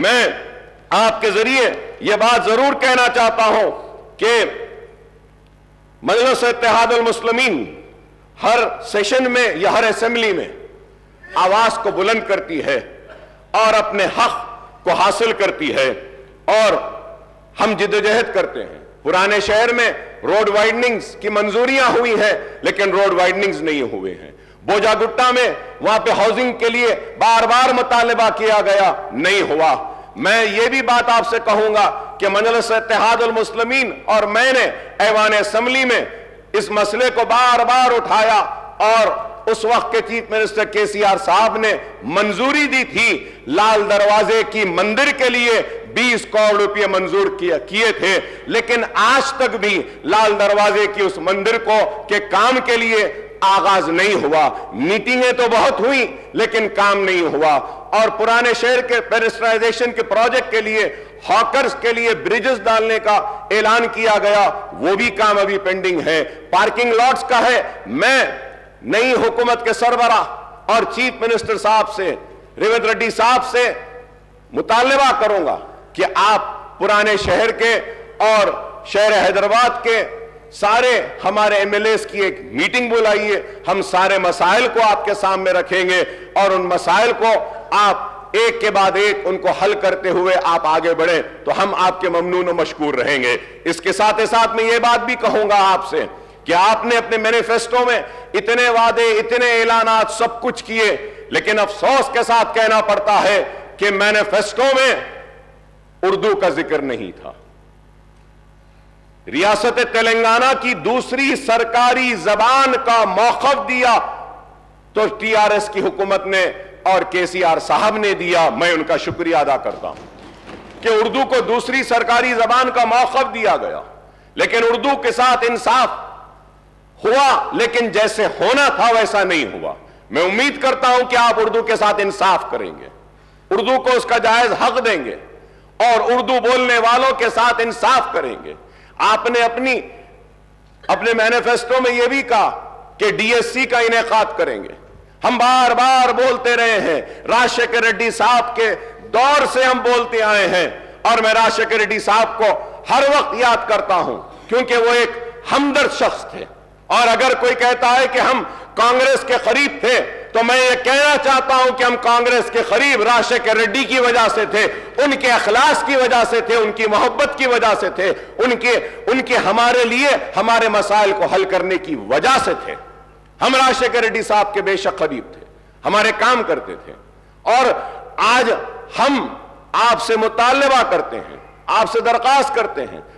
میں آپ کے ذریعے یہ بات ضرور کہنا چاہتا ہوں کہ مجلس اتحاد المسلمین ہر سیشن میں یا ہر اسمبلی میں آواز کو بلند کرتی ہے اور اپنے حق کو حاصل کرتی ہے، اور ہم جدوجہد کرتے ہیں۔ پرانے شہر میں روڈ وائڈننگز کی منظوریاں ہوئی ہیں لیکن روڈ وائڈننگز نہیں ہوئے ہیں۔ بوجا گٹا میں وہاں پہ ہاؤسنگ کے لیے بار بار مطالبہ کیا گیا، نہیں ہوا۔ میں یہ بھی بات آپ سے کہوں گا کہ مجلس اتحاد المسلمین اور میں نے ایوان اسمبلی میں اس مسئلے کو بار بار اٹھایا، اور اس وقت کے چیف منسٹر کے سی آر صاحب نے منظوری دی تھی، لال دروازے کی مندر کے لیے 20 کروڑ روپے منظور کیے تھے، لیکن آج تک بھی لال دروازے کی اس مندر کو کے کام کے لیے آغاز نہیں ہوا۔ میٹنگیں تو بہت ہوئی لیکن کام نہیں ہوا، اور پرانے شہر کے پیڈسٹرائزیشن کے پروجیکٹ کے لیے ہاکرز کے لیے بریجز ڈالنے کا اعلان کیا گیا، وہ بھی کام ابھی پینڈنگ ہے۔ پارکنگ لاٹس کا ہے۔ میں نئی حکومت کے سربراہ اور چیف منسٹر صاحب سے، ریونت ریڈی صاحب سے مطالبہ کروں گا کہ آپ پرانے شہر کے اور شہر حیدرآباد کے سارے ہمارے ایم ایل ایز کی ایک میٹنگ بلائیے، ہم سارے مسائل کو آپ کے سامنے رکھیں گے، اور ان مسائل کو آپ ایک کے بعد ایک ان کو حل کرتے ہوئے آپ آگے بڑھیں تو ہم آپ کے ممنون و مشکور رہیں گے۔ اس کے ساتھ ساتھ میں یہ بات بھی کہوں گا آپ سے کہ آپ نے اپنے مینیفیسٹو میں اتنے وعدے، اتنے اعلانات، سب کچھ کیے، لیکن افسوس کے ساتھ کہنا پڑتا ہے کہ مینیفیسٹو میں اردو کا ذکر نہیں تھا۔ ریاست تلنگانہ کی دوسری سرکاری زبان کا موقف دیا تو ٹی آر ایس کی حکومت نے اور کے سی آر صاحب نے دیا، میں ان کا شکریہ ادا کرتا ہوں کہ اردو کو دوسری سرکاری زبان کا موقف دیا گیا، لیکن اردو کے ساتھ انصاف ہوا، لیکن جیسے ہونا تھا ویسا نہیں ہوا۔ میں امید کرتا ہوں کہ آپ اردو کے ساتھ انصاف کریں گے، اردو کو اس کا جائز حق دیں گے، اور اردو بولنے والوں کے ساتھ انصاف کریں گے۔ آپ نے اپنے مینیفیسٹو میں یہ بھی کہا کہ ڈی ایس سی کا انعقاد کریں گے۔ ہم بار بار بولتے رہے ہیں، راجشیکھر ریڈی صاحب کے دور سے ہم بولتے آئے ہیں، اور میں راجشیکھر ریڈی صاحب کو ہر وقت یاد کرتا ہوں کیونکہ وہ ایک ہمدرد شخص تھے، اور اگر کوئی کہتا ہے کہ ہم کانگریس کے قریب تھے تو میں یہ کہنا چاہتا ہوں کہ ہم کانگریس کے قریب راجشیکھر ریڈی کی وجہ سے تھے، ان کے اخلاص کی وجہ سے تھے، ان کی محبت کی وجہ سے تھے، ان کے ہمارے لیے ہمارے مسائل کو حل کرنے کی وجہ سے تھے۔ ہم راجشیکھر ریڈی صاحب کے بے شک قریب تھے، ہمارے کام کرتے تھے، اور آج ہم آپ سے مطالبہ کرتے ہیں، آپ سے درخواست کرتے ہیں